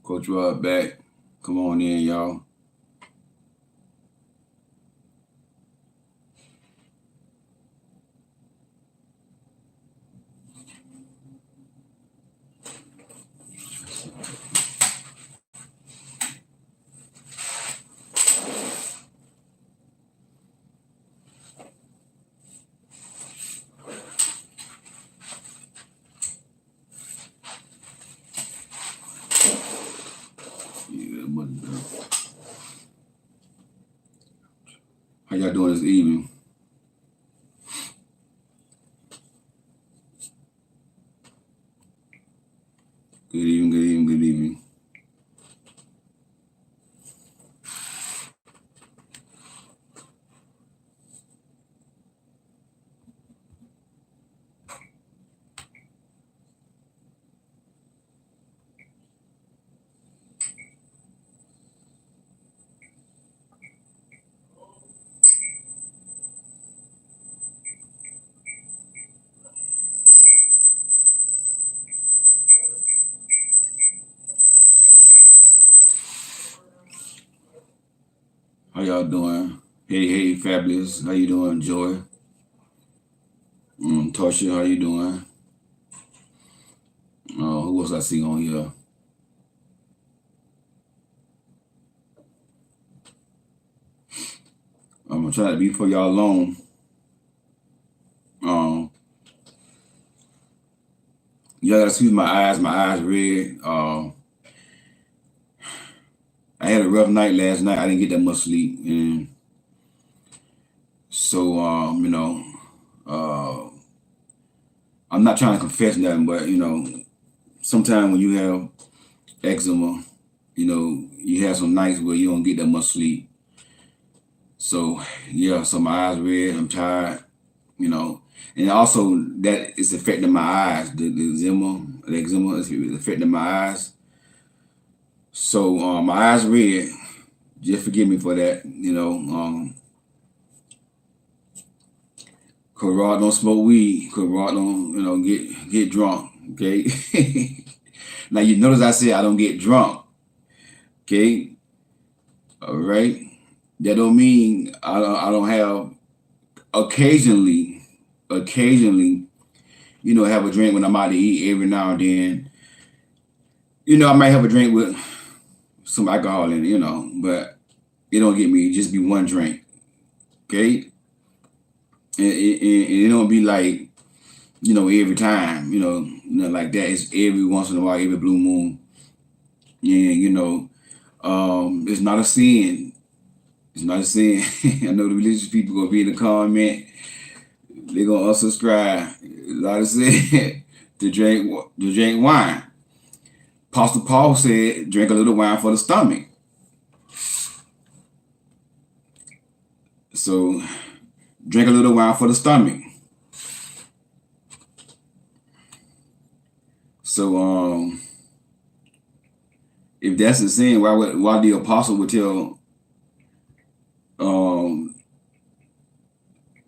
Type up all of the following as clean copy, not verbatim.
Coach Rod back. Come on in, y'all. Yeah, how y'all doing this evening? Good evening, good evening, good evening. How y'all doing? Hey, fabulous. How you doing, Joy? Tasha, how you doing? Who else I see on here? I'm gonna try to be for y'all long. Y'all gotta excuse my eyes. My eyes red. I had a rough night last night. I didn't get that much sleep, and so I'm not trying to confess nothing, but sometimes when you have eczema, you have some nights where you don't get that much sleep. So yeah, so my eyes red. I'm tired. And also that is affecting my eyes. The eczema is affecting my eyes. So my eyes red. Just forgive me for that. Cause Rod don't smoke weed. Cause Rod don't get drunk. Okay. Now you notice I said I don't get drunk. Okay. All right. That don't mean I don't have occasionally, have a drink when I'm out to eat every now and then. I might have a drink with some alcohol in it, but it don't get me. It just be one drink. Okay. And it don't be like, every time, nothing like that. It's every once in a while, every blue moon. And, it's not a sin. It's not a sin. I know the religious people gonna be in the comment. They're gonna unsubscribe. Like I said, to drink wine. Apostle Paul said, drink a little wine for the stomach. So drink a little wine for the stomach. So if that's the sin, why the apostle would tell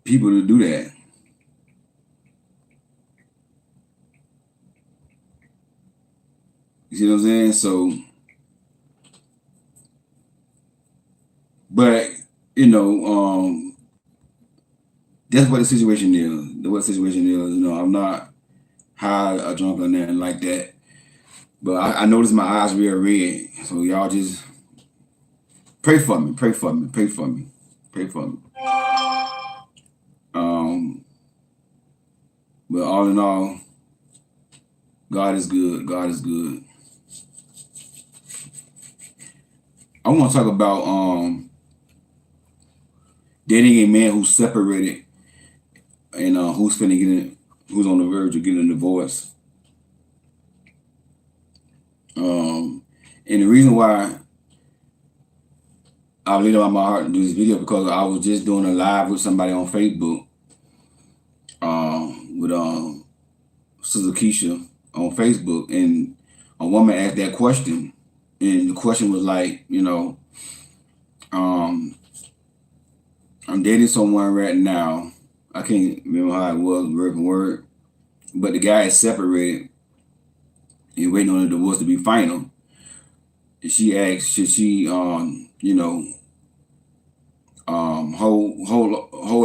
people to do that? You see what I'm saying? So, but that's what the situation is. I'm not high or drunk or nothing like that. But I noticed my eyes real red. So y'all just pray for me. Pray for me. Pray for me. Pray for me. But all in all, God is good. God is good. I want to talk about dating a man who's separated and who's on the verge of getting a divorce. And the reason why I laid it on my heart to do this video because I was just doing a live with somebody on Facebook, with Sister Keisha on Facebook, and a woman asked that question, and the question was like, I'm dating someone right now. I can't remember how it was word, but the guy is separated and waiting on the divorce to be final. she asked, should she, hold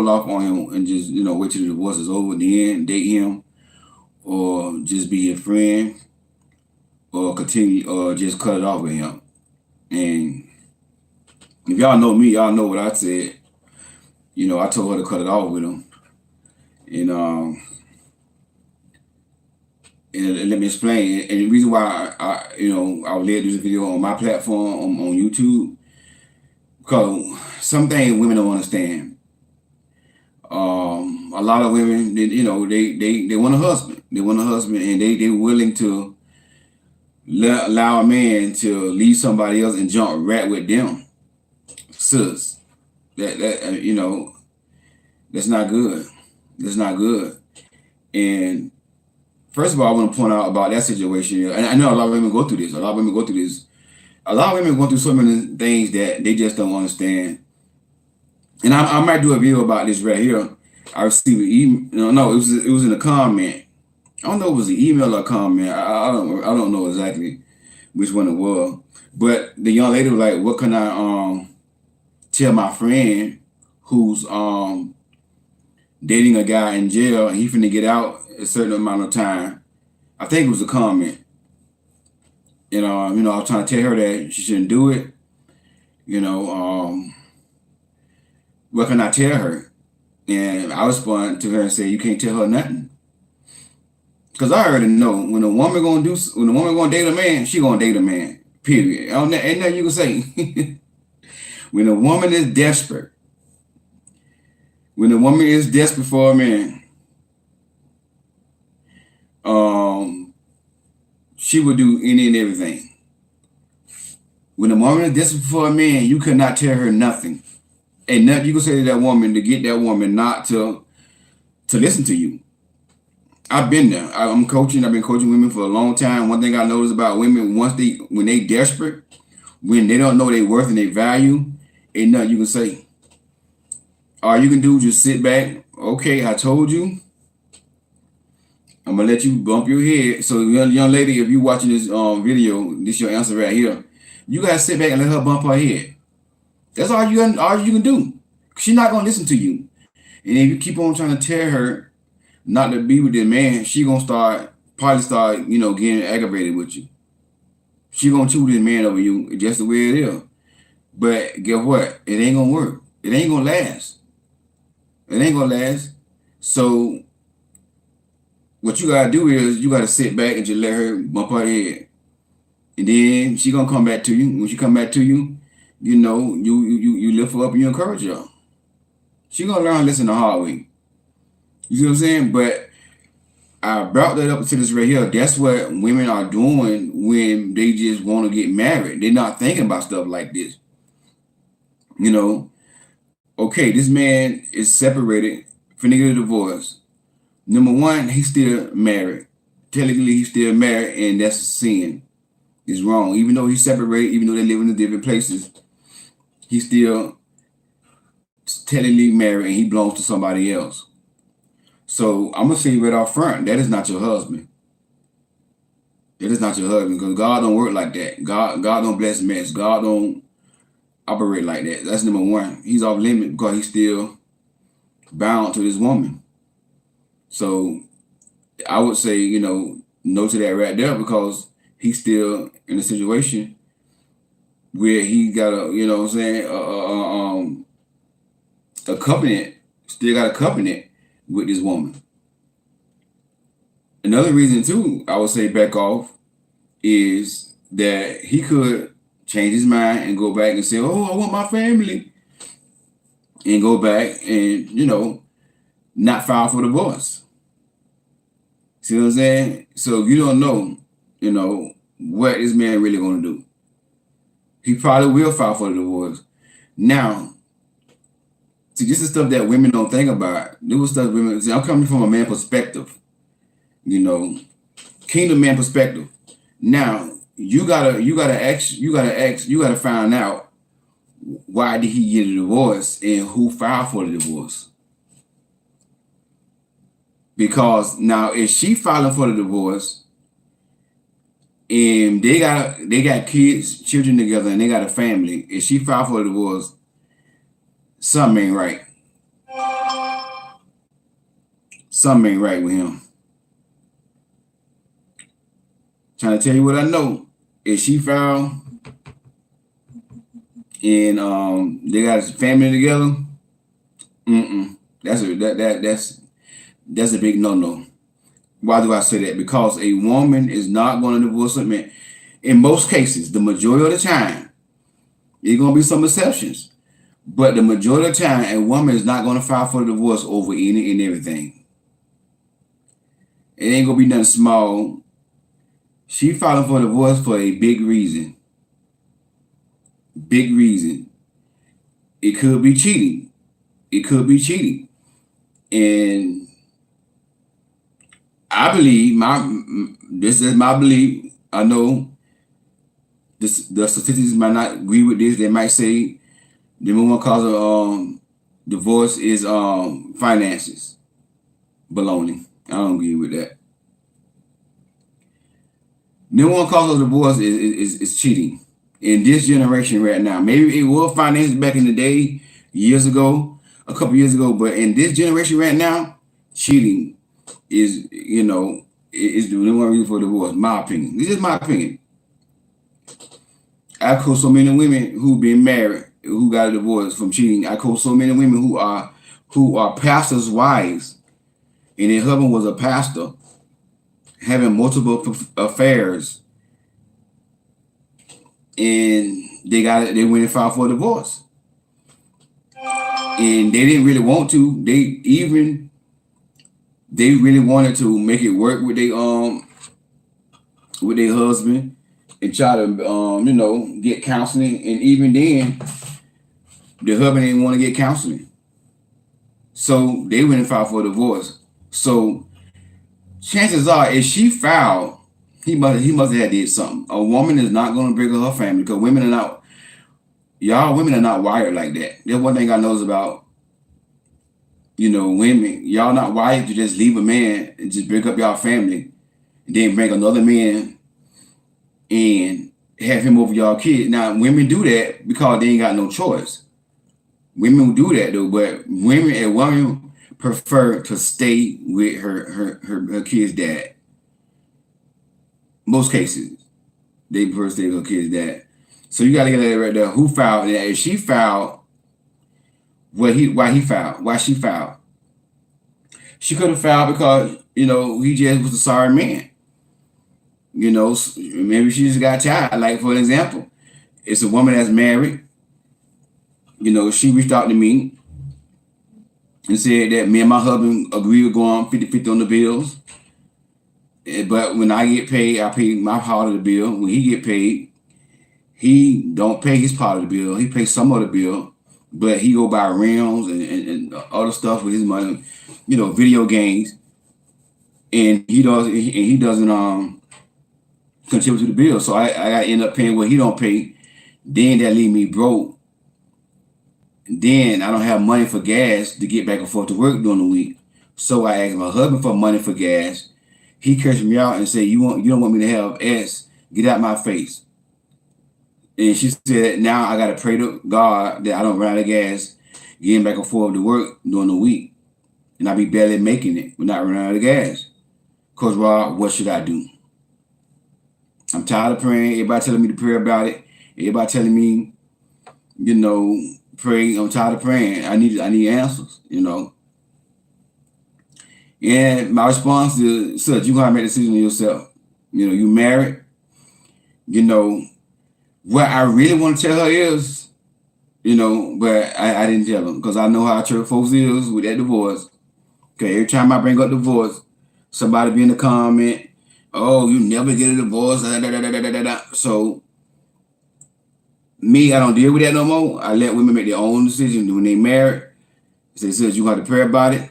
off on him and just, wait till the divorce is over, then date him, or just be his friend, or continue, or just cut it off with him. And if y'all know me, y'all know what I said. I told her to cut it off with him. And let me explain. And the reason why I led this video on my platform on YouTube, because some things women don't understand. A lot of women, they want a husband. They want a husband, and they're willing to allow a man to leave somebody else and jump right with them. Sis, that's not good. That's not good. And first of all, I want to point out about that situation. And I know a lot of women go through this. A lot of women go through this. A lot of women go through so many things that they just don't understand. And I might do a video about this right here. I received an email. No, it was in a comment. I don't know if it was an email or a comment. I don't know exactly which one it was. But the young lady was like, "What can I tell my friend who's dating a guy in jail and he finna get out a certain amount of time?" I think it was a comment. And I was trying to tell her that she shouldn't do it. What can I tell her? And I responded to her and said, "You can't tell her nothing." Because I already know when a woman gonna date a man, she gonna date a man. Period. Ain't nothing you can say. When a woman is desperate, for a man, she would do any and everything. When a woman is desperate for a man, you cannot tell her nothing. And nothing you can say to that woman to get that woman not to listen to you. I've been there. I've been coaching women for a long time. One thing I noticed about women, when they desperate, when they don't know their worth and their value, ain't nothing you can say. All you can do is just sit back. Okay, I told you. I'm gonna let you bump your head. So, young lady, if you're watching this video, this is your answer right here. You gotta sit back and let her bump her head. That's all you can do. She's not gonna listen to you. And if you keep on trying to tell her not to be with this man, she gonna probably start, getting aggravated with you. She gonna choose this man over you just the way it is. But guess what? It ain't gonna work. It ain't gonna last. It ain't gonna last. So what you gotta do is you gotta sit back and just let her bump her head. And then she gonna come back to you. When she come back to you, you lift her up and you encourage her. She gonna learn a lesson the hard way. You see what I'm saying? But I brought that up to this right here. That's what women are doing when they just want to get married. They're not thinking about stuff like this. Okay, this man is separated, finna get a divorce. Number one, he's still married. Technically, he's still married, and that's a sin. It's wrong. Even though he's separated, even though they live in different places, he's still technically married, and he belongs to somebody else. So I'm gonna say right off front, that is not your husband. It is not your husband, because God don't work like that. God don't bless mess. God don't operate like that. That's number one. He's off limit because he's still bound to this woman. So I would say, no to that right there, because he's still in a situation where he got a covenant, still got a covenant with this woman. Another reason too, I would say back off, is that he could change his mind and go back and say, "Oh, I want my family," and go back and not file for divorce. See what I'm saying? So you don't know, what this man really gonna do. He probably will file for the divorce. Now, see, this is stuff that women don't think about. This was stuff women. See, I'm coming from a man perspective, kingdom man perspective. Now, you gotta find out, why did he get a divorce and who filed for the divorce? Because now, if she filing for the divorce, and they got kids, children together, and they got a family. And she filed for a divorce. Something ain't right. Something ain't right with him. Trying to tell you what I know. If she filed and they got a family together, that's a big no. Why do I say that? Because a woman is not going to divorce a man. In most cases, the majority of the time, there's going to be some exceptions, but the majority of the time, a woman is not going to file for a divorce over any and everything. It ain't going to be nothing small. She filing for a divorce for a big reason. Big reason. It could be cheating. And I believe this is my belief. I know the statistics might not agree with this. They might say the number one cause of divorce is finances. Baloney. I don't agree with that. The number one cause of divorce is cheating. In this generation right now, maybe it was finances back in the day, a couple years ago, but in this generation right now, cheating is the number one reason for divorce. My opinion. This is my opinion. I coach so many women who've been married who got a divorce from cheating. I coach so many women who are pastors' wives, and their husband was a pastor, having multiple affairs, and they went and filed for a divorce, and they didn't really want to. They really wanted to make it work with their husband and try to get counseling, and even then, the husband didn't want to get counseling, so they went and filed for a divorce. So chances are, if she filed, he must have had did something. A woman is not going to bring her family, because women are not wired like that. That's one thing I knows about women. Y'all not wired to just leave a man and just break up y'all family, and then bring another man and have him over y'all kids. Now women do that because they ain't got no choice. Women do that though, but women prefer to stay with her kid's dad. Most cases, they prefer to stay with her kid's dad. So you got to get that right there. Who filed? And if she filed, why she filed? She could have filed because he just was a sorry man. Maybe she just got tired. Like for example, it's a woman that's married. She reached out to me and said that me and my husband agree to go on 50-50 on the bills. But when I get paid, I pay my part of the bill. When he get paid, he don't pay his part of the bill. He pays some of the bill, but he go buy rims and other stuff with his money, video games, and he doesn't contribute to the bill. So I end up paying what he don't pay. Then that leave me broke. Then I don't have money for gas to get back and forth to work during the week. So I asked my husband for money for gas. He cursed me out and said, you don't want me to have S, get out my face. And she said, now I gotta pray to God that I don't run out of gas getting back and forth to work during the week. And I be barely making it without running out of gas. Cause Rob, what should I do? I'm tired of praying. Everybody telling me to pray about it. Everybody telling me, pray. I'm tired of praying. I need answers, And my response is, such, you gotta make a decision yourself. You married. What I really want to tell her is, but I didn't tell them because I know how church folks is with that divorce. Okay, every time I bring up divorce, somebody be in the comment, oh, you never get a divorce. Da, da, da, da, da, da. So me, I don't deal with that no more. I let women make their own decision when they married. They said you got to pray about it.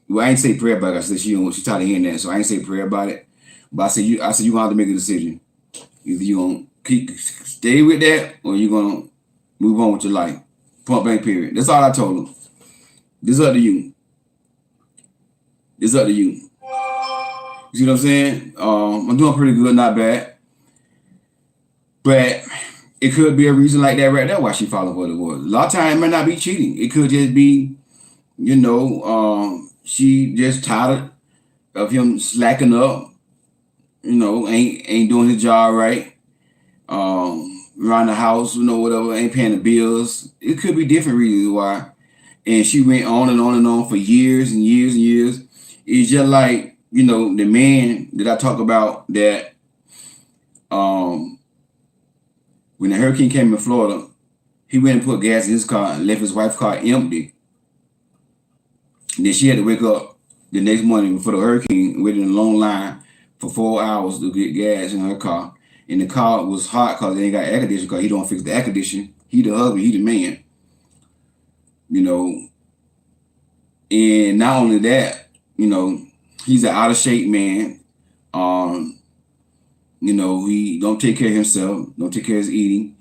Well, I ain't say pray about it. I said she tired of hearing that, so I ain't say pray about it. But I said you gonna have to make a decision. Either you gonna stay with that, or you gonna move on with your life. Point blank period. That's all I told them. This is up to you. You see what I'm saying? I'm doing pretty good, not bad. But it could be a reason like that right there why she filing for divorce. A lot of times it might not be cheating. It could just be, she just tired of him slacking up, ain't doing his job right. Around the house, whatever, ain't paying the bills. It could be different reasons why. And she went on and on and on for years and years and years. It's just like, the man that I talk about that when the hurricane came in Florida, he went and put gas in his car and left his wife's car empty. And then she had to wake up the next morning before the hurricane, waiting in a long line for 4 hours to get gas in her car. And the car was hot because they ain't got air conditioning because he don't fix the air conditioning. He the husband, he the man. And not only that, he's an out of shape man. He don't take care of himself, don't take care of his eating.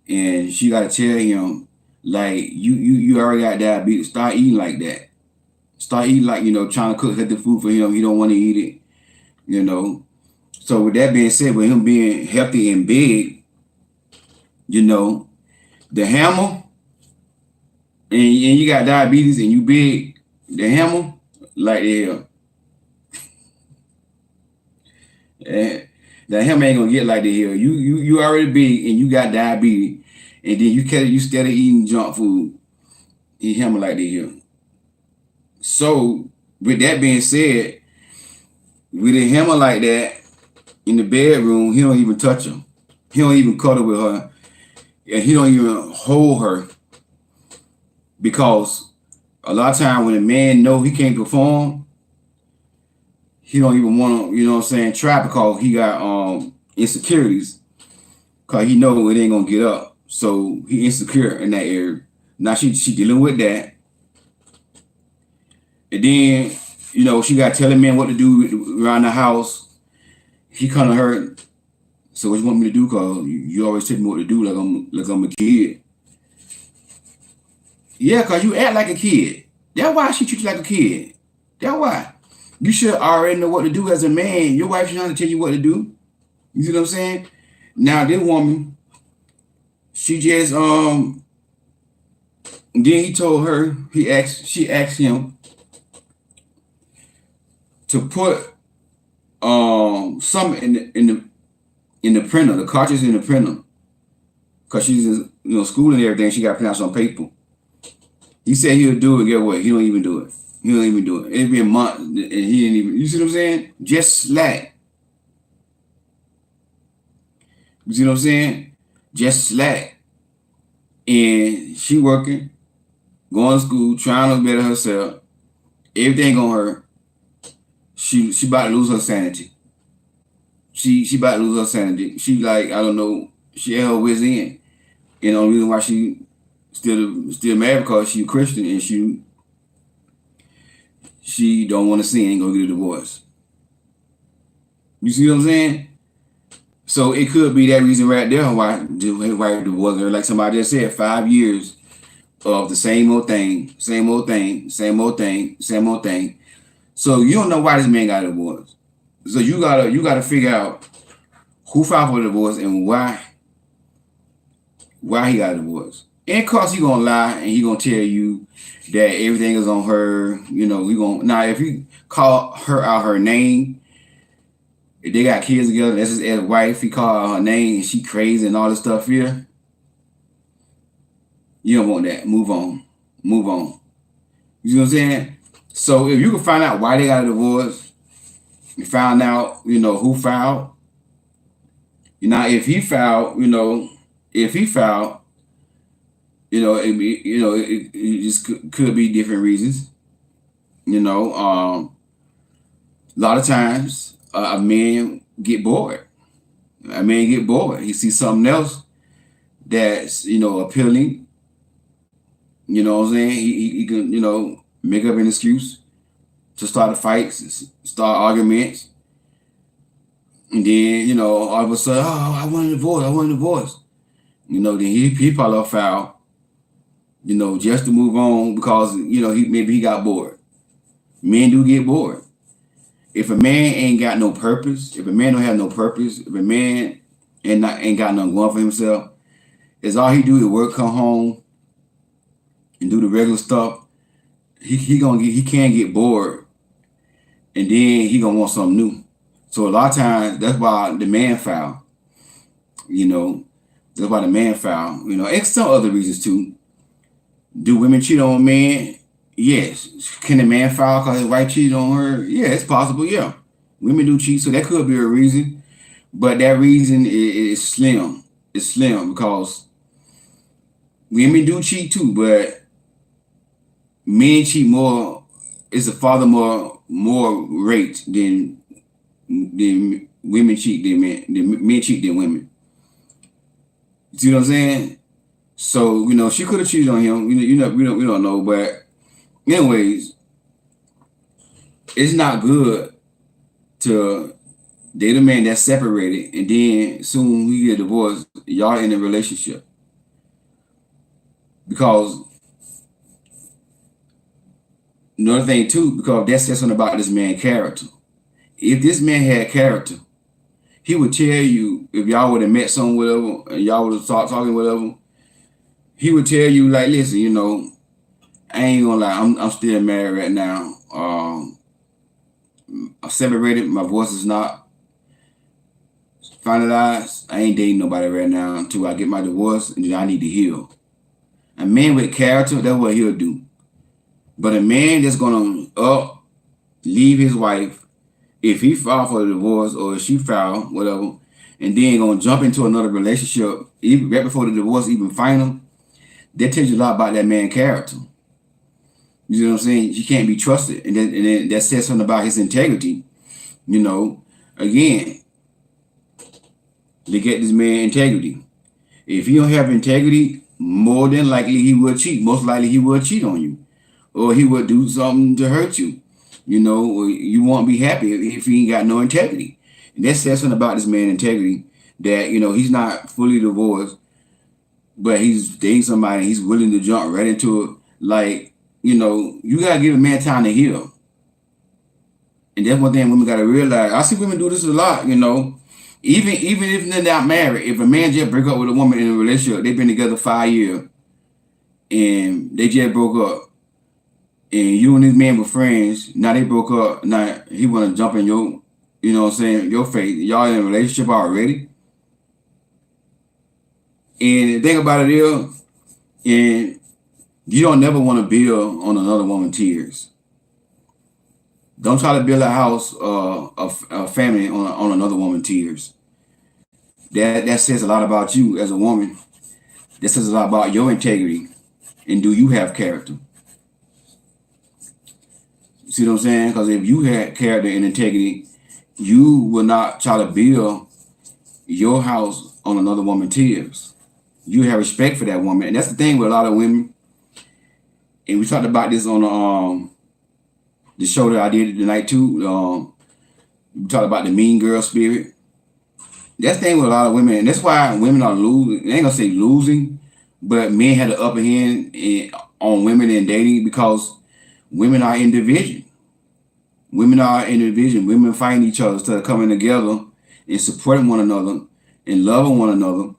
And she gotta tell him, like, you already got diabetes. Start eating like that. Start eating like, trying to cook healthy food for him. He don't want to eat it, So with that being said, with him being healthy and big, the hammer, and you got diabetes and you big, the hammer, like the hammer ain't gonna get like the hell. You already big and you got diabetes, and then you steady eating junk food, you hammer like the hell. So with that being said, with a hammer like that in the bedroom, he don't even touch her. He don't even cuddle with her, and he don't even hold her, because a lot of time when a man know he can't perform, he don't even want to, try, because he got insecurities, because he know it ain't gonna get up. So he insecure in that area. Now she dealing with that. And then, she got to tell the man what to do around the house. He kind of hurt. So what you want me to do? Cause you always tell me what to do, like I'm a kid. Yeah, cause you act like a kid. That's why she treats you like a kid. That's why. You should already know what to do as a man. Your wife should not tell you what to do. You see what I'm saying? Now this woman, she just then he told her, she asked him to put something in the printer, the cartridge in the printer, because she's in school and everything. She got to print out some paper. He said he'll do it. Get what? He don't even do it. He don't even do it. It's been months and he didn't even. You see what I'm saying? Just slack. You see what I'm saying? Just slack. And she working, going to school, trying to better herself. Everything gonna hurt. She about to lose her sanity. She about to lose her sanity. She like, I don't know, she had her wits in. And the only reason why she still married, because she a Christian, and she don't want to sin and go get a divorce. You see what I'm saying? So it could be that reason right there why divorce her. Like somebody just said, 5 years of the same old thing, same old thing, same old thing, same old thing. So you don't know why this man got a divorce. So you gotta figure out who filed for the divorce and why he got a divorce. And of course he gonna lie and he gonna tell you that everything is on her. Now if you call her out her name, if they got kids together, that's his ex-wife, he call out her name and she crazy and all this stuff here. You don't want that. Move on. You see what I'm saying? So if you can find out why they got a divorce, you find out, who filed. If he filed, it just could be different reasons. A lot of times a man get bored. He sees something else that's, appealing. You know what I'm saying? He can, make up an excuse to start a fight, start arguments. And then, all of a sudden, I want a divorce. Then he probably file, just to move on because, maybe he got bored. Men do get bored. If a man ain't got no purpose, if a man don't have no purpose, if a man and not ain't got nothing going for himself, is all he do is work, come home, and do the regular stuff. He can get bored, and then he gonna want something new. So a lot of times that's why the man foul. You know, that's why the man foul. You know, and some other reasons too. Do women cheat on men? Yes. Can a man foul because his wife cheated on her? Yeah, it's possible. Yeah, women do cheat, so that could be a reason. But that reason is slim. It's slim because women do cheat too, but men cheat more. It's a father more rate than women cheat than men. Men cheat than women. You see what I'm saying? So she could have cheated on him. We don't know, but anyways, it's not good to date a man that's separated and then soon we get divorced. Y'all in a relationship because another thing too, because that says something about this man's character. If this man had character, he would tell you if y'all would have met someone whatever and y'all would have started talking whatever. He would tell you like, listen, I ain't gonna lie, I'm still married right now. I'm separated. My voice is not finalized. I ain't dating nobody right now until I get my divorce, and then I need to heal. A man with character, that's what he'll do. But a man that's gonna leave his wife if he filed for a divorce or if she filed whatever, and then gonna jump into another relationship even right before the divorce even final, that tells you a lot about that man's character. You know what I'm saying? He can't be trusted, and then that says something about his integrity. Again, look at this man's integrity. If he don't have integrity, more than likely he will cheat. Most likely he will cheat on you, or he will do something to hurt you. Or you won't be happy if he ain't got no integrity. And that says something about this man's integrity that he's not fully divorced, but he's dating somebody. He's willing to jump right into it. Like you gotta give a man time to heal. And that's one thing women gotta realize. I see women do this a lot. Even if they're not married, if a man just break up with a woman in a relationship, they've been together 5 years, and they just broke up, and you and this man were friends. Now they broke up. Now he wanna jump in your, your face. Y'all in a relationship already. And the thing about it is, and you don't never want to build on another woman's tears. Don't try to build a house, a family on another woman's tears. That says a lot about you as a woman. That says a lot about your integrity. And do you have character? See what I'm saying? Because if you had character and integrity, you will not try to build your house on another woman's tears. You have respect for that woman. And that's the thing with a lot of women. And we talked about this on the show that I did tonight too. We talked about the mean girl spirit. That's the thing with a lot of women, and that's why women are losing. I ain't gonna say losing, but men had the upper hand on women in dating because women are in division. Women are in division. Women fighting each other instead of coming together and supporting one another and loving one another.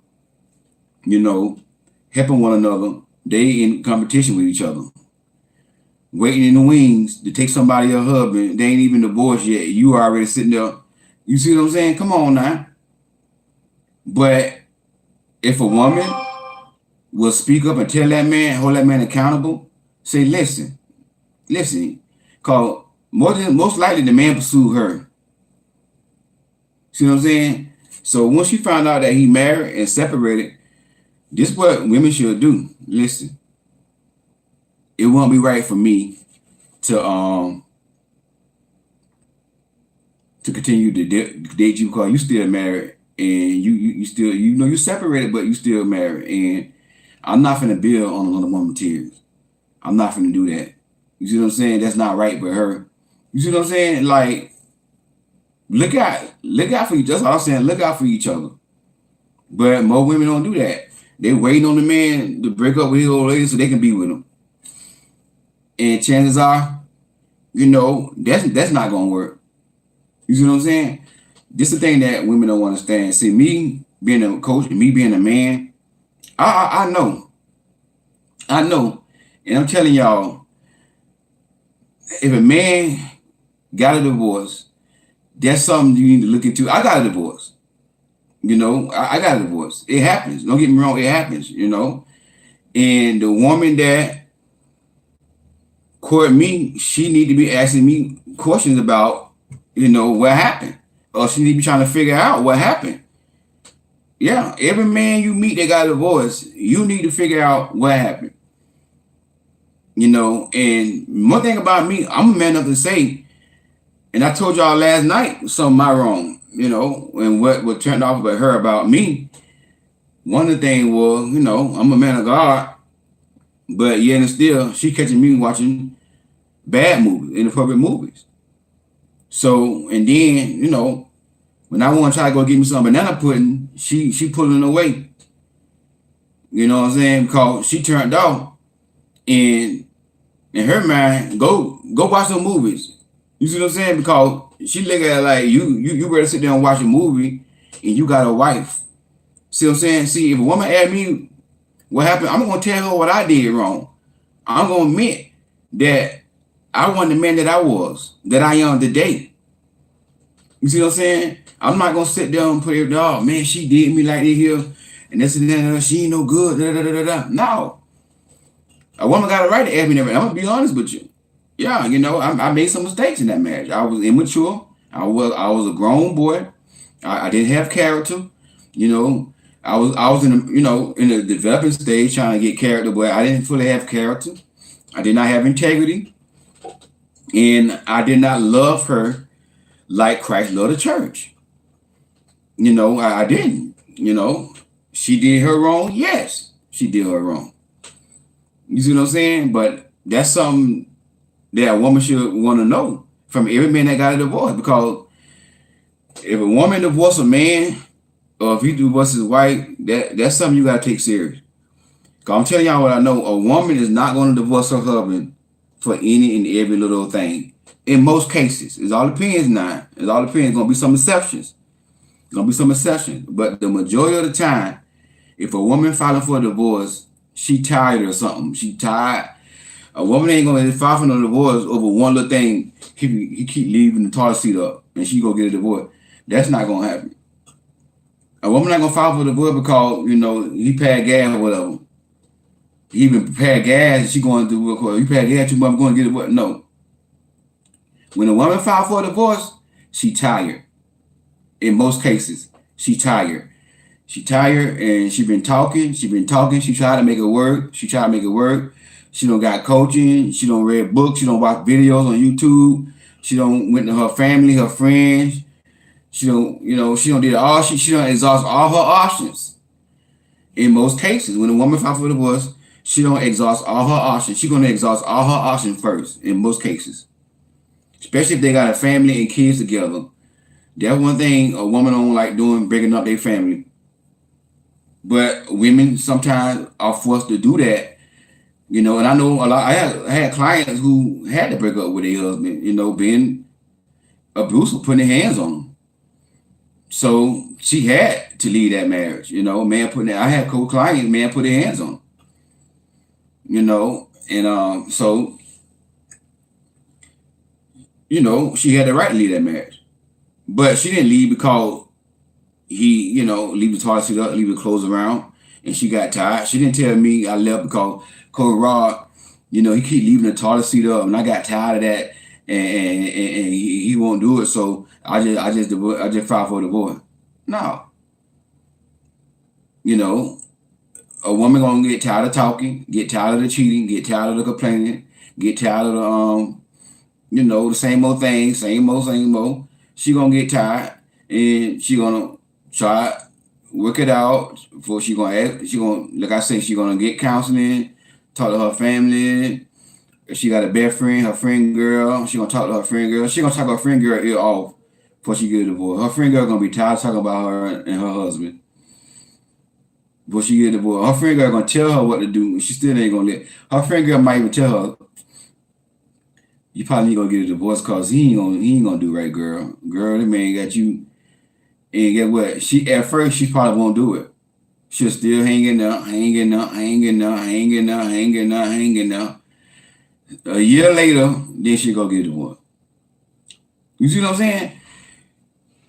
Helping one another. They in competition with each other. Waiting in the wings to take somebody a husband. They ain't even divorced yet. You are already sitting there. You see what I'm saying? Come on now. But if a woman will speak up and tell that man, hold that man accountable, say, listen, because most likely the man pursued her. See what I'm saying? So once you find out that he married and separated, this is what women should do. Listen. It won't be right for me to continue to date you because you still married and you still you separated but you still married, and I'm not finna build on another woman's tears. I'm not finna do that. You see what I'm saying? That's not right for her. You see what I'm saying? Like look out for each other. That's all I'm saying. Look out for each other. But more women don't do that. They waiting on the man to break up with his old lady so they can be with him. And chances are, that's not gonna work. You see what I'm saying? This is the thing that women don't understand. See, me, being a coach and me being a man, I know, I know, and I'm telling y'all, if a man got a divorce, that's something you need to look into. I got a divorce. I got a divorce. It happens. Don't get me wrong. It happens. And the woman that court me, she need to be asking me questions about, what happened, or she need to be trying to figure out what happened. Yeah, every man you meet that got a divorce, you need to figure out what happened. And one thing about me, I'm a man enough to say, and I told y'all last night something my wrong, and what turned off about her about me. One of the things was, I'm a man of God, but yet and still, she catching me watching bad movies, inappropriate movies. So, and then, when I want to try to go get me some banana pudding, she pulling away. You know what I'm saying? Because she turned off, and in her mind, go watch some movies. You see what I'm saying? Because she look at it like you better sit down and watch a movie, and you got a wife. See what I'm saying? See, if a woman ask me what happened, I'm gonna tell her what I did wrong. I'm gonna admit that I wasn't the man that I was, that I am today. You see what I'm saying? I'm not gonna sit down and put it, oh man, she did me like this here, and this and that, she ain't no good. No. A woman got a right to ask me that. I'm gonna be honest with you. Yeah, I made some mistakes in that marriage. I was immature. I was a grown boy. I didn't have character. I was in the developing stage trying to get character, but I didn't fully have character. I did not have integrity, and I did not love her like Christ loved the church. I didn't. She did her wrong. Yes, she did her wrong. You see what I'm saying? But that's something that a woman should want to know from every man that got a divorce. Because if a woman divorces a man, or if he divorces his wife, that's something you got to take serious. Because I'm telling y'all what I know. A woman is not going to divorce her husband for any and every little thing. In most cases. It all depends now. It all depends. Going to be some exceptions. But the majority of the time, if a woman filing for a divorce, she tired or something. She tired. A woman ain't gonna file for no divorce over one little thing. He keep leaving the toilet seat up, and she go get a divorce. That's not gonna happen. A woman not gonna file for a divorce because he paid gas or whatever. He even paid gas, and she going to do what? You paid gas too much, I'm going to get a divorce. No. When a woman file for a divorce, she tired. In most cases, she tired. She tired, and she been talking. She tried to make it work. She don't got coaching. She don't read books. She don't watch videos on YouTube. She don't went to her family, her friends. She don't did all. She don't exhaust all her options. In most cases, when a woman files for divorce, she don't exhaust all her options. She's gonna exhaust all her options first. In most cases, especially if they got a family and kids together. That's one thing a woman don't like doing, breaking up their family. But women sometimes are forced to do that, and I know a lot. I had clients who had to break up with their husband, being abusive, putting their hands on them. So she had to leave that marriage, I had co-clients, man put their hands on them, and so she had the right to leave that marriage, but she didn't leave because he, leave the toilet seat up, leave the clothes around, and she got tired. She didn't tell me I left because Cody Rod, he keep leaving the toilet seat up, and I got tired of that, and he won't do it. So I just filed for divorce. No, a woman gonna get tired of talking, get tired of the cheating, get tired of the complaining, get tired of the the same old thing, same old. She gonna get tired, and she gonna try work it out before she gonna like I said, she gonna get counseling, talk to her family. If she got a best friend, her friend girl, she gonna talk to her friend girl. She gonna talk her friend girl ear off before she get a divorce. Her friend girl gonna be tired of talking about her and her husband before she get a divorce. Her friend girl gonna tell her what to do, and she still ain't gonna let. Her friend girl might even tell her, "You probably ain't gonna get a divorce because he ain't gonna do right, girl. Girl, that man got you. And get what? She at first she probably won't do it. She'll still hanging up, hanging up, hanging up, hanging up, hanging up, hanging up. A year later, then she go get divorced. You see what I'm saying?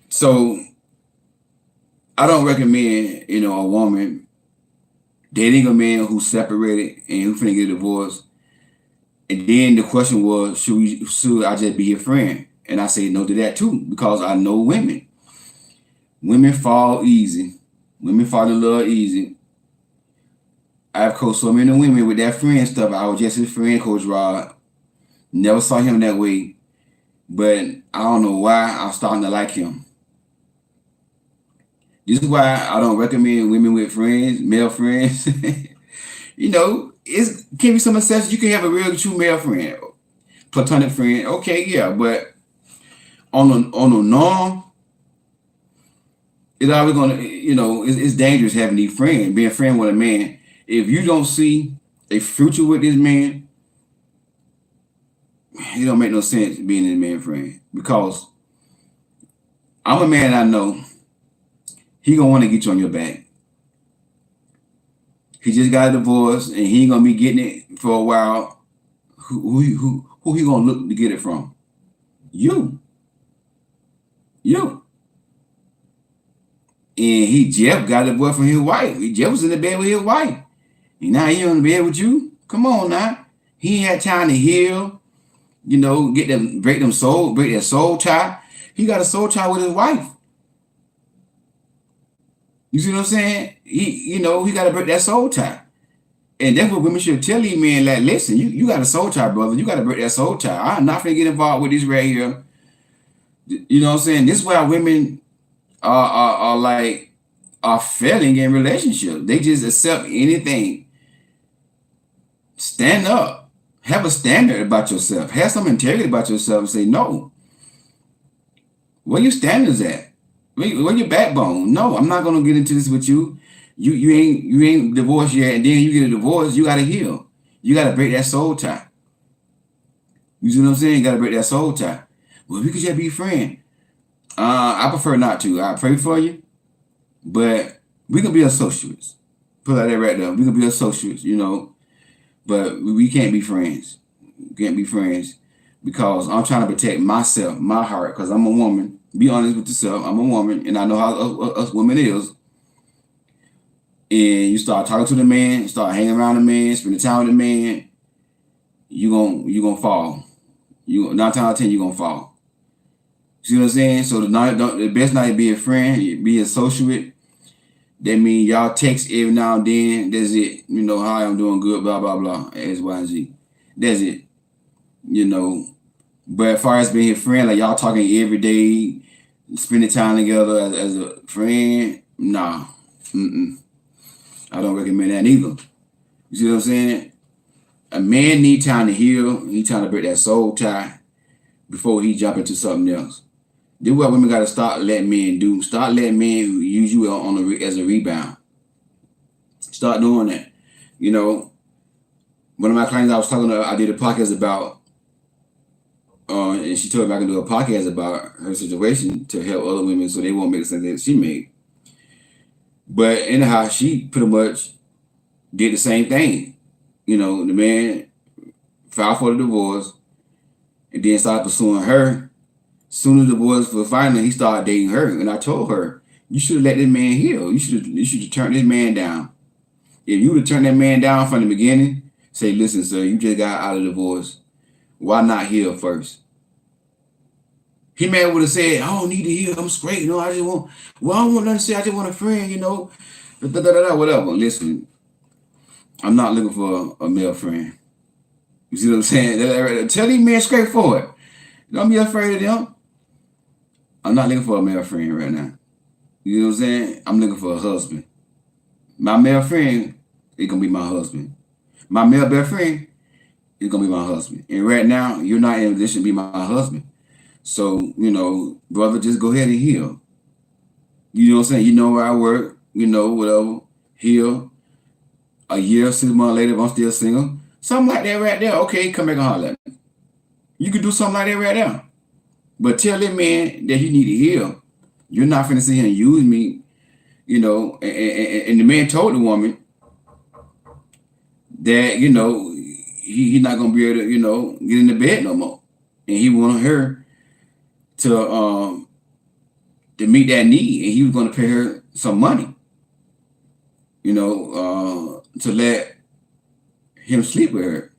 So I don't recommend, a woman dating a man who's separated and who finna get divorced. And then the question was, should I just be your friend? And I say no to that too, because I know women. Women fall easy. Women fall in love easy. I've coached so many women with that friend stuff. I was just his friend, Coach Rod. Never saw him that way. But I don't know why I'm starting to like him. This is why I don't recommend women with friends, male friends. It can be some exceptions. You can have a real true male friend, platonic friend. Okay, yeah, but on a norm, it's always gonna, it's dangerous having these friends, being a friend with a man. If you don't see a future with this man, it don't make no sense being a man friend. Because I'm a man I know he gonna want to get you on your back. He just got a divorce and he ain't gonna be getting it for a while. Who he gonna look to get it from? You. And Jeff got a divorce from his wife. Jeff was in the bed with his wife. And now he on the bed with you? Come on now. He ain't had time to heal, break that soul tie. He got a soul tie with his wife. You see what I'm saying? He got to break that soul tie. And that's what women should tell these men, like, listen, you got a soul tie, brother. You got to break that soul tie. I'm not going to get involved with this right here. You know what I'm saying? This is why women are failing in relationships. They just accept anything. Stand up. Have a standard about yourself. Have some integrity about yourself and say, no. Where your standards at? Where your backbone? No, I'm not gonna get into this with you. You ain't divorced yet, and then you get a divorce, you gotta heal. You gotta break that soul tie. You see what I'm saying? You gotta break that soul tie. Well, we could just be friends. I prefer not to. I pray for you, but we can be associates. Put that right there. We can be associates, but we can't be friends. We can't be friends because I'm trying to protect myself, my heart, because I'm a woman. Be honest with yourself. I'm a woman, and I know how us women is. And you start talking to the man, start hanging around the man, spending time with the man, you gonna fall. 9 times out of 10, you gonna fall. See what I'm saying? So the best not to be a friend, be an associate. That means y'all text every now and then. That's it. Hi, I'm doing good, blah, blah, blah. X, Y, and Z. That's it. But as far as being a friend, like y'all talking every day, spending time together as a friend, nah. I don't recommend that either. You see what I'm saying? A man need time to heal. He trying to break that soul tie before he jump into something else. This is what women got to start letting men do. Start letting men use you as a rebound. Start doing that. One of my clients I was talking to, I did a podcast about, and she told me I can do a podcast about her situation to help other women so they won't make the same thing that she made. But anyhow, she pretty much did the same thing. The man filed for the divorce and then started pursuing her. Soon as the divorce was final, he started dating her. And I told her, you should have let this man heal. You should have turned this man down. If you would have turned that man down from the beginning, say, listen, sir, you just got out of divorce. Why not heal first? He may would have said, I don't need to heal. I'm straight. I just want, I don't want nothing to say. I just want a friend, whatever. Listen, I'm not looking for a male friend. You see what I'm saying? Tell these men straightforward. Don't be afraid of them. I'm not looking for a male friend right now. You know what I'm saying? I'm looking for a husband. My male friend is going to be my husband. My male best friend is going to be my husband. And right now, you're not in a position to be my husband. So, brother, just go ahead and heal. You know what I'm saying? You know where I work, whatever. Heal. A year, 6 months later, if I'm still single. Something like that right there. Okay, come back and holler at me. You could do something like that right there. But tell that man that he need to heal. You're not finna sit here and use me, and the man told the woman that, he's not gonna be able to, get in the bed no more. And he wanted her to meet that need, and he was gonna pay her some money, to let him sleep with her.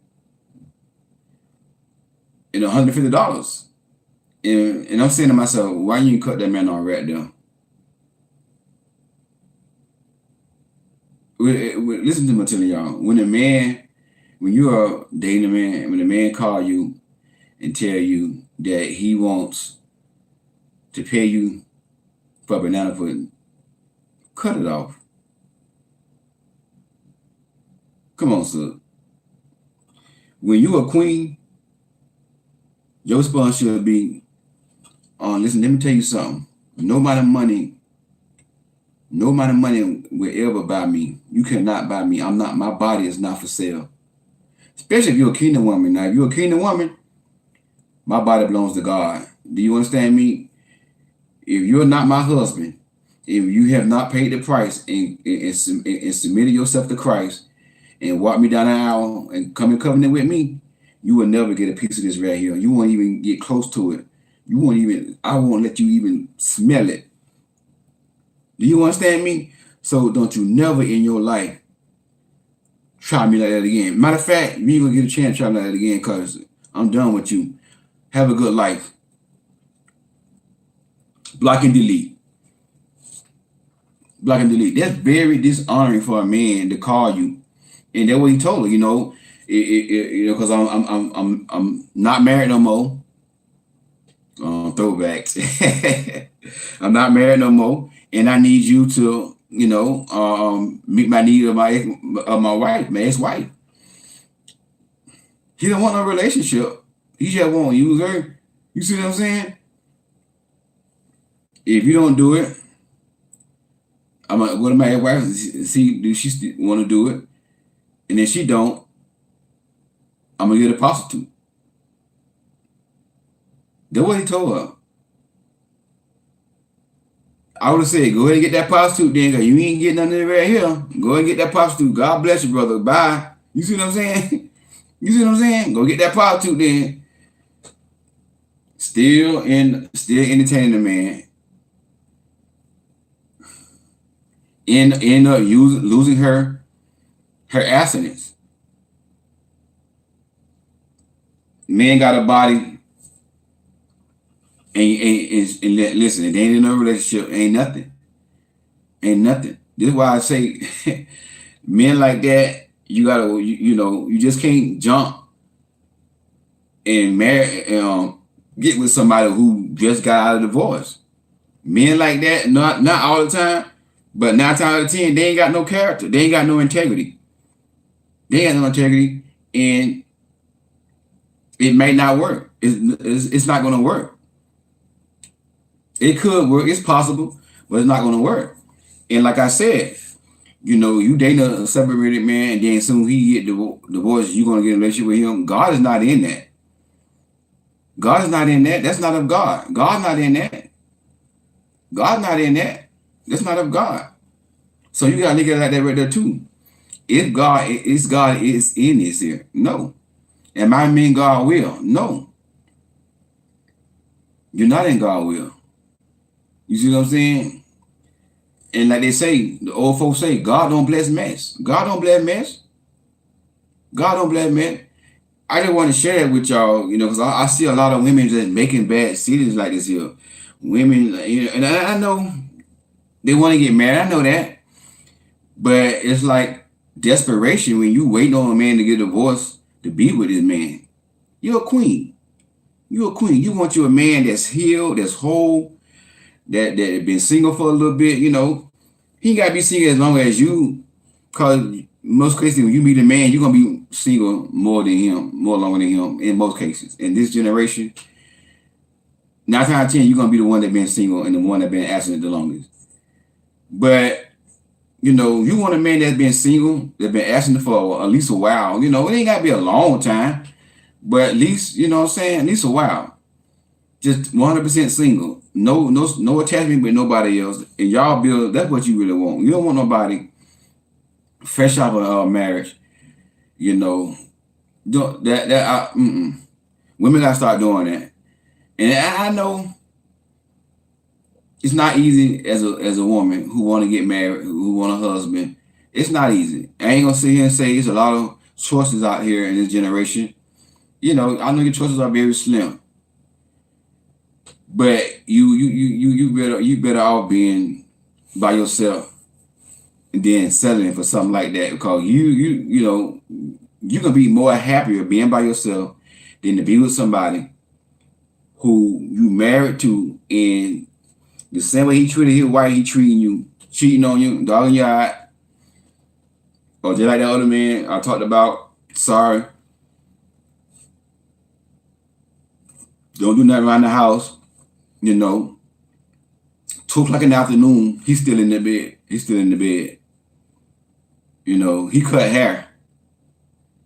$150. And I'm saying to myself, why you cut that man off right there? Listen to me telling y'all. When you are dating a man, when a man call you and tell you that he wants to pay you for banana pudding, cut it off. Come on, sir. When you a queen, your response should be, listen, let me tell you something. No amount of money will ever buy me. You cannot buy me. My body is not for sale. Especially if you're a kingdom woman. Now, if you're a kingdom woman, my body belongs to God. Do you understand me? If you're not my husband, if you have not paid the price and submitted yourself to Christ and walk me down the aisle and come in covenant with me, you will never get a piece of this right here. You won't even get close to it. I won't let you even smell it. Do you understand me? So don't you never in your life try me like that again. Matter of fact, you ain't gonna get a chance to try me like that again, because I'm done with you. Have a good life. Block and delete. Block and delete. That's very dishonoring for a man to call you. And that's what he told her, because I'm not married no more. Throwbacks. I'm not married no more, and I need you to, meet my need of my wife, my ex-wife. He don't want no relationship. He just want to use her. You see what I'm saying? If you don't do it, I'm gonna go to my ex-wife and see do she want to do it, and if she don't, I'm gonna get a prostitute. That's what he told her. I would have said, go ahead and get that prostitute then, because you ain't getting nothing right here. Go ahead and get that prostitute. God bless you, brother. Bye. You see what I'm saying? You see what I'm saying? Go get that prostitute then. Still entertaining the man. End up losing her abstinence. Man got a body. And listen, it ain't in a relationship, ain't nothing. This is why I say, men like that, you gotta, you just can't jump and marry, get with somebody who just got out of divorce. Men like that, not all the time, but 9 times out of 10, they ain't got no character. They ain't got no integrity. And it may not work. It's not gonna work. It could work. It's possible, but it's not going to work. And like I said, you dating a separated man, and then as soon as he get divorced, you're going to get a relationship with him. God is not in that. God is not in that. That's not of God. God's not in that. God's not in that. That's not of God. So you got to look at it like that right there too. If God is in this here, no. Am I in God's will? No. You're not in God's will. You see what I'm saying? And like they say, the old folks say, God don't bless mess. God don't bless mess. God don't bless mess. I just want to share that with y'all, because I see a lot of women just making bad decisions like this here. Women, and I know they want to get married. I know that. But it's like desperation when you waiting on a man to get divorced to be with this man. You're a queen. You're a queen. You want you a man that's healed, that's whole, that been single for a little bit, He ain't got to be single as long as you, because most cases when you meet a man, you're going to be single more longer than him in most cases. In this generation, 9 times out of 10, you're going to be the one that been single and the one that been abstinent the longest. But, you want a man that's been single, that's been abstinent for at least a while. It ain't got to be a long time, but at least, at least a while. just 100% single. No attachment with nobody else. And y'all build. That's what you really want. You don't want nobody fresh out of a marriage. You know, don't that women gotta start doing that. And I know it's not easy as a woman who want to get married, who want a husband. It's not easy. I ain't gonna sit here and say there's a lot of choices out here in this generation. You know, I know your choices are very slim, but you better off being by yourself and then settling for something like that, because you know you can be more happier being by yourself than to be with somebody who you married to, and the same way he treated his wife, he treating you, cheating on you, dogging you out, or just like that other man I talked about. Sorry, don't do nothing around the house. You know, 2 o'clock in the afternoon, he's still in the bed. He's still in the bed. You know, he cut hair.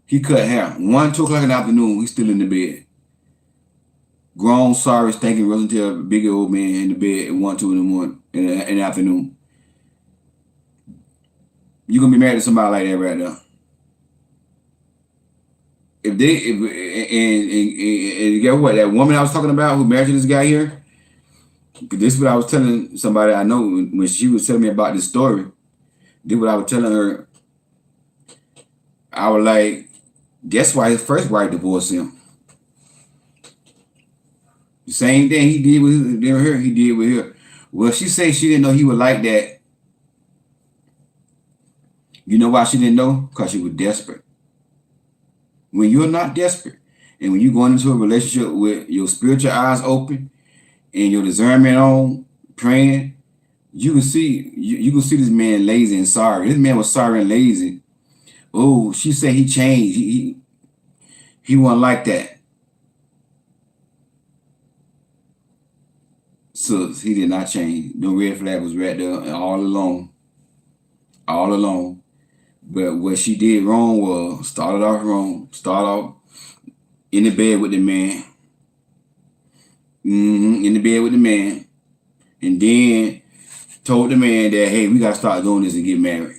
He cut hair. 2 o'clock in the afternoon, he's still in the bed. Grown, sorry, stinking, Rosenthal, big old man in the bed at 1, 2 in the morning, in the afternoon. You're gonna be married to somebody like that right now. And guess what? That woman I was talking about who married to this guy here, this is what I was telling somebody I know when she was telling me about this story. This is what I was telling her. I was like, guess why his first wife divorced him? The same thing he did with her, he did with her. Well, she said she didn't know he was like that. You know why she didn't know? Because she was desperate. When you're not desperate, and when you're going into a relationship with your spiritual eyes open and your discernment on, praying, you can see this man lazy and sorry. This man was sorry and lazy. Oh, she said he changed. He wasn't like that. So he did not change. The red flag was right there all along. All along. But what she did wrong was started off wrong. Start off in the bed with the man. In the bed with the man. And then told the man that, hey, we got to start doing this and get married.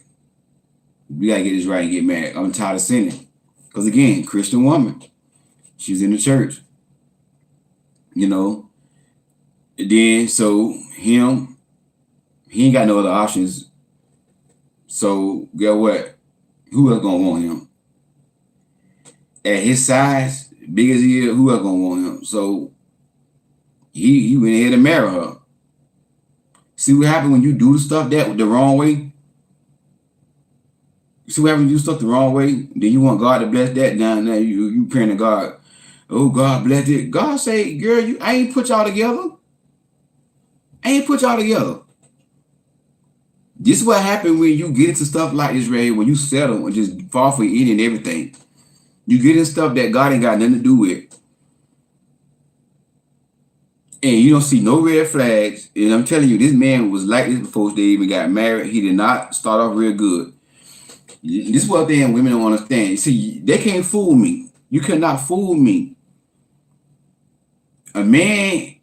We got to get this right and get married. I'm tired of sinning. Because again, Christian woman. She's in the church. You know. And then, so he ain't got no other options. So, guess what? Who else gonna want him? At his size, big as he is, who else gonna want him? So, he went ahead and married her. See what happened when you do the stuff that the wrong way? See what happens when you do stuff the wrong way? Then you want God to bless that down there. You praying to God. Oh, God bless it. God say, girl, I ain't put y'all together. I ain't put y'all together. This is what happened when you get into stuff like this right here, when you settle and just fall for any and everything. You get into stuff that God ain't got nothing to do with. And you don't see no red flags. And I'm telling you, this man was like this before they even got married. He did not start off real good. This is what women don't understand. See, they can't fool me. You cannot fool me. A man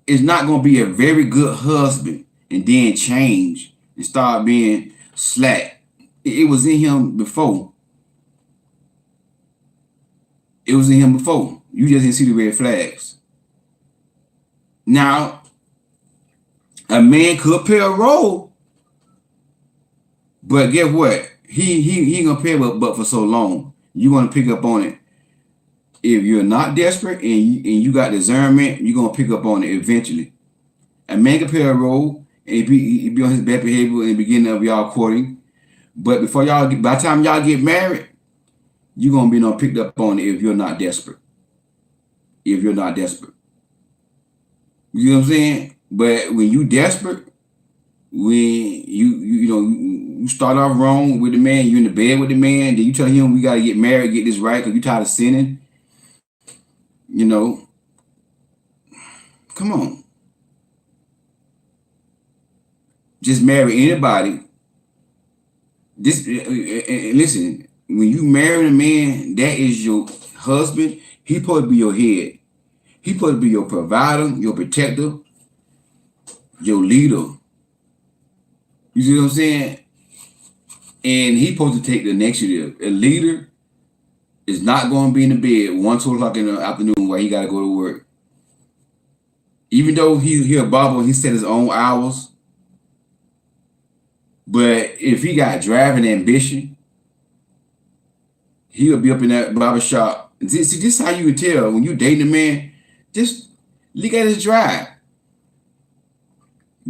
is not going to be a very good husband and then change and start being slack. It was in him before. It was in him before. You just didn't see the red flags. Now, a man could play a role, but guess what? He ain't gonna play but for so long. You want to pick up on it. If you're not desperate and you got discernment, you're gonna pick up on it eventually. A man can play a role and he be on his bad behavior in the beginning of y'all courting, but by the time y'all get married, you're gonna be picked up on it if you're not desperate. If you're not desperate, you know what I'm saying. But when you desperate, when you start off wrong with the man, you in the bed with the man, then you tell him we gotta get married, get this right, because you tired of sinning. You know, come on. Just marry anybody. Listen, when you marry a man, that is your husband. He supposed to be your head. He supposed to be your provider, your protector, your leader. You see what I'm saying? And he supposed to take the initiative. A leader is not going to be in the bed 1, 2 o'clock in the afternoon while he got to go to work. Even though he a barber, he set his own hours. But if he got drive and ambition, he'll be up in that barber shop. See, this is how you can tell when you dating a man. Just look at his drive.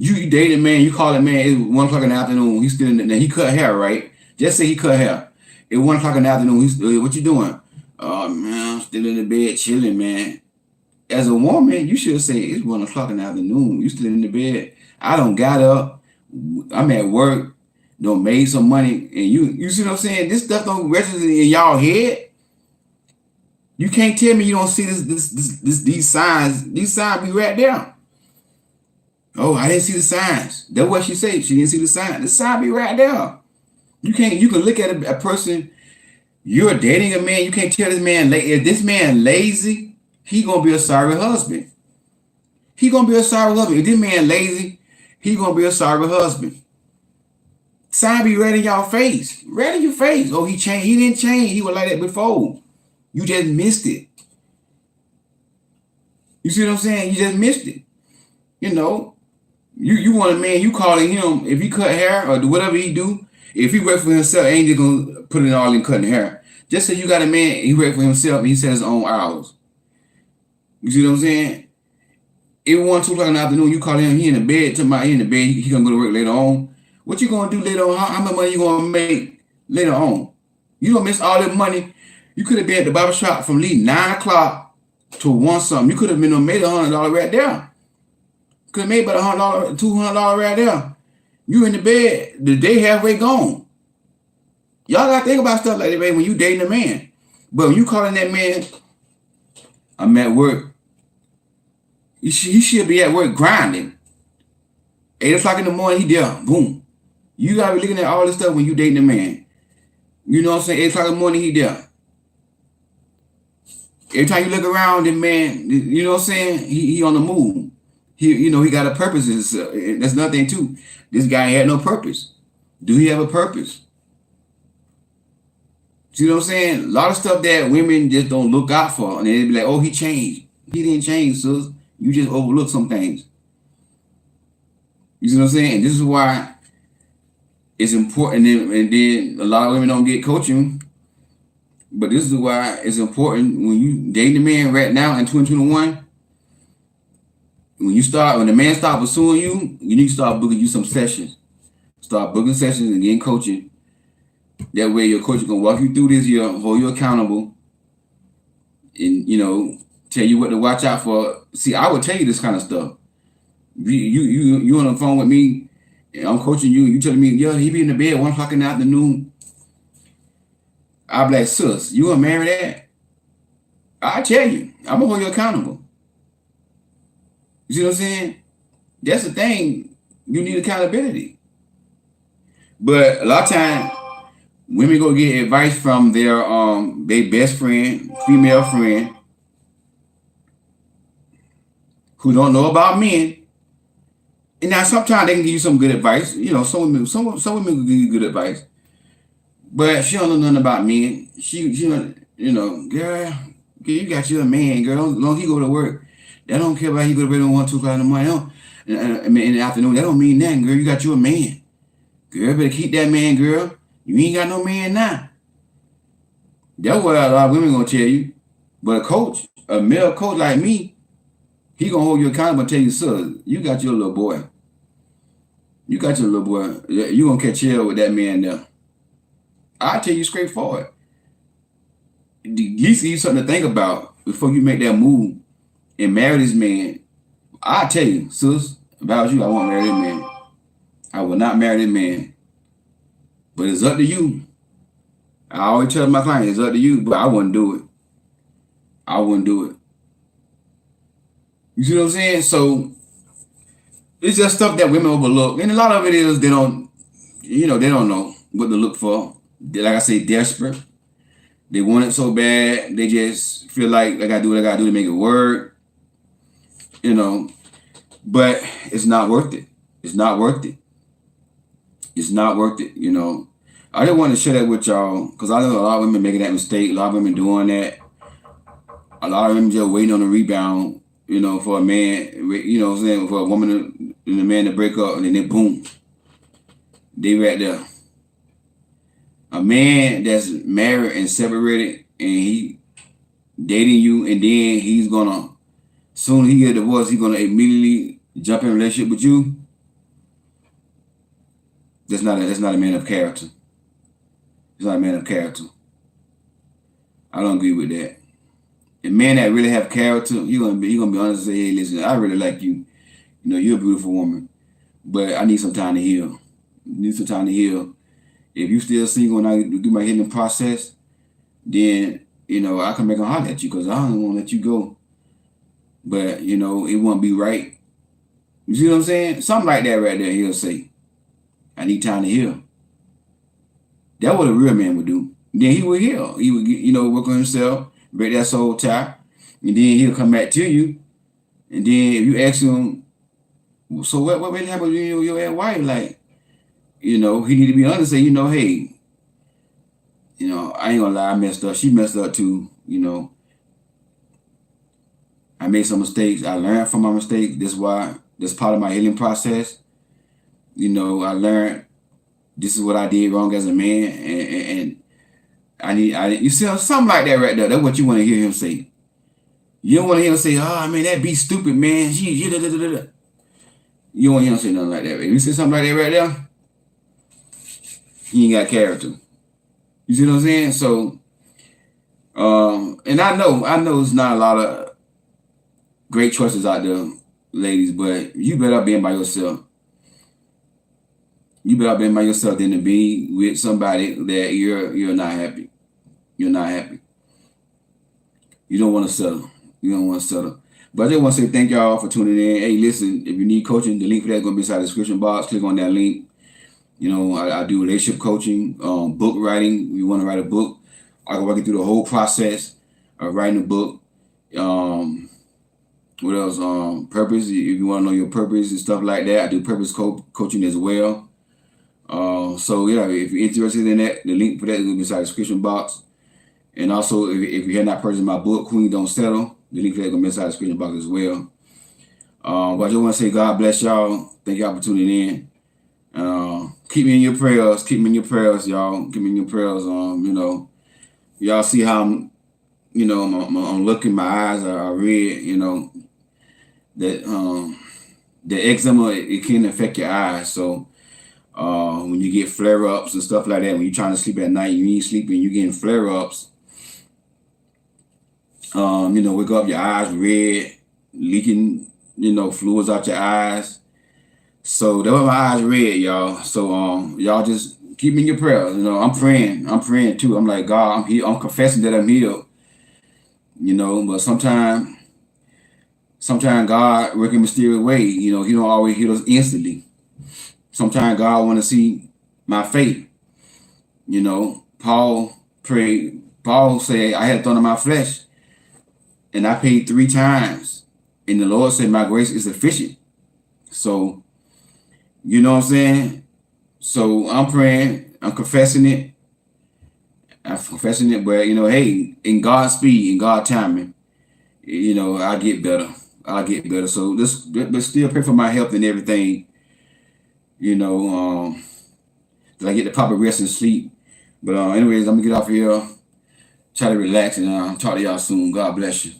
You date a man, you call a man, it's 1 o'clock in the afternoon, he's still in there. He cut hair, right? Just say he cut hair. It's 1 o'clock in the afternoon, he's what you doing? Oh man, I'm still in the bed chilling, man. As a woman, you should say it's 1 o'clock in the afternoon, you still in the bed. I don't got up, I'm at work, done made some money, and you see what I'm saying? This stuff don't register in y'all head. You can't tell me you don't see these signs. These signs be right there. Oh, I didn't see the signs. That's what she said. She didn't see the sign. The sign be right there. You can look at a person. You're dating a man. You can't tell this man. If this man lazy, he gonna be a sorry husband. He gonna be a sorry husband. If this man lazy, he gonna be a sorry husband. Sign be right in y'all face. Right in your face. Oh, he changed. He didn't change. He was like that before. You just missed it. You see what I'm saying? You just missed it. You know. You want a man, you calling him, if he cut hair or do whatever he do, if he work for himself, ain't just gonna put it all in cutting hair. Just say you got a man, he work for himself and he set his own hours. You see what I'm saying? If 1, 2 o'clock in the afternoon, you call him, he in the bed, he in the bed, he gonna go to work later on. What you gonna do later on? How much money you gonna make later on? You gonna miss all that money. You could have been at the barber shop from leaving 9 o'clock to 1 something. You could have been made $100 right there. Could have made about $100, $200 right there. You in the bed, the day halfway gone. Y'all gotta think about stuff like that, man, when you dating a man. But when you calling that man, I'm at work. He should be at work grinding. 8 o'clock in the morning, he there. Boom. You gotta be looking at all this stuff when you dating a man. You know what I'm saying? 8 o'clock in the morning, he there. Every time you look around, the man, you know what I'm saying? He on the move. He got a purpose. That's nothing too. This guy had no purpose. Do he have a purpose? See what I'm saying? A lot of stuff that women just don't look out for. And they be like, oh, he changed. He didn't change, sis. You just overlook some things. You see what I'm saying? And this is why it's important. And then a lot of women don't get coaching. But this is why it's important when you dating a man right now in 2021. When the man start pursuing you, you need to start booking you some sessions. Start booking sessions and getting coaching. That way your coach is gonna walk you through this year, hold you accountable, and tell you what to watch out for. See, I would tell you this kind of stuff. You on the phone with me, and I'm coaching you, you telling me, yeah, he be in the bed 1 o'clock in the afternoon. I'll be like, sis, you gonna marry that? I tell you, I'm gonna hold you accountable. You see what I'm saying? That's the thing. You need accountability. But a lot of times, women go get advice from their best friend, female friend, who don't know about men. And now sometimes they can give you some good advice. Some women can give you good advice. But she don't know nothing about men. Girl, you got you a man, girl. Don't he go to work. They don't care about he go to bed at 1, 2 o'clock in the morning. In the afternoon, that don't mean nothing, girl. You got you a man. Girl, better keep that man, girl. You ain't got no man now. That's what a lot of women gonna tell you. But a male coach like me, he gonna hold you accountable and tell you, sir, you got your little boy. You got your little boy. You gonna catch hell with that man there. I'll tell you straightforward. You see something to think about before you make that move and marry this man. I'll tell you, sis, if I was you, I won't marry this man. I will not marry this man. But it's up to you. I always tell my clients, it's up to you, but I wouldn't do it. I wouldn't do it. You see what I'm saying? So it's just stuff that women overlook. And a lot of it is they don't know what to look for. They're, like I say, desperate. They want it so bad, they just feel like I gotta do what I gotta do to make it work. you know, but it's not worth it. It's not worth it. It's not worth it, you know. I didn't want to share that with y'all because I know a lot of women making that mistake. A lot of women doing that. A lot of women just waiting on a rebound, you know, for a man, you know what I'm saying, for a woman and a man to break up and then boom, they right there. A man that's married and separated and he dating you and then he's gonna, soon as he get divorced, he's gonna immediately jump in a relationship with you. That's not a man of character. It's not a man of character. I don't agree with that. A man that really have character, you gonna be honest and say, hey, listen, I really like you. You know, you're a beautiful woman, but I need some time to heal. Need some time to heal. If you still single and I do my healing process, then you know I can make a holler at you because I don't want to let you go. But you know it won't be right. You see what I'm saying? Something like that right there. He'll say, "I need time to heal." That's what a real man would do. Then he would heal. He would, you know, work on himself, break that soul tie, and then he'll come back to you. And then if you ask him, so what really happened to your ex-wife? Like, you know, he need to be honest and say, you know, hey, you know, I ain't gonna lie, I messed up. She messed up too. You know, I made some mistakes. I learned from my mistakes. That's part of my healing process. You know, I learned this is what I did wrong as a man, and you see something like that right there. That's what you want to hear him say. You don't want to hear him say, "Oh man, that be stupid, man." You don't want to hear him say nothing like that. If you say something like that right there, he ain't got character. You see what I'm saying? So, and I know it's not a lot of great choices out there, ladies, but you better be by yourself. You better be by yourself than to be with somebody that you're not happy. You're not happy. You don't want to settle. You don't want to settle. But I just want to say thank y'all for tuning in. Hey, listen, if you need coaching, the link for that is going to be inside the description box. Click on that link. You know, I do relationship coaching, book writing. You want to write a book, I can walk you through the whole process of writing a book. What else? Purpose. If you want to know your purpose and stuff like that, I do purpose coaching as well. So yeah, if you're interested in that, the link for that is going to be inside the description box. And also, if you have not purchased my book, Queen Don't Settle, the link for that is going to be inside the description box as well. But I just want to say God bless y'all. Thank y'all for tuning in. Keep me in your prayers. Keep me in your prayers, y'all. Keep me in your prayers. You know, y'all see how I'm looking. My eyes are red. You know that the eczema it can affect your eyes. So when you get flare ups and stuff like that, when you're trying to sleep at night, you ain't sleeping, you getting flare ups. Wake up, your eyes red, leaking, fluids out your eyes. So that was my eyes red, y'all. So y'all just keep me in your prayers. I'm praying too. I'm like, God, I'm here. I'm confessing that I'm healed. But sometimes God work in a mysterious way. He don't always heal us instantly. Sometimes God want to see my faith. Paul prayed. Paul said, I had thorn in my flesh, and I paid 3 times. And the Lord said, my grace is sufficient. So, you know what I'm saying? So I'm praying, I'm confessing it. But hey, in God's speed, in God's timing, I get better. I'll get better. So but still pray for my health and everything. That I get the proper rest and sleep. But anyways, I'm gonna get off here, try to relax, and talk to y'all soon. God bless you.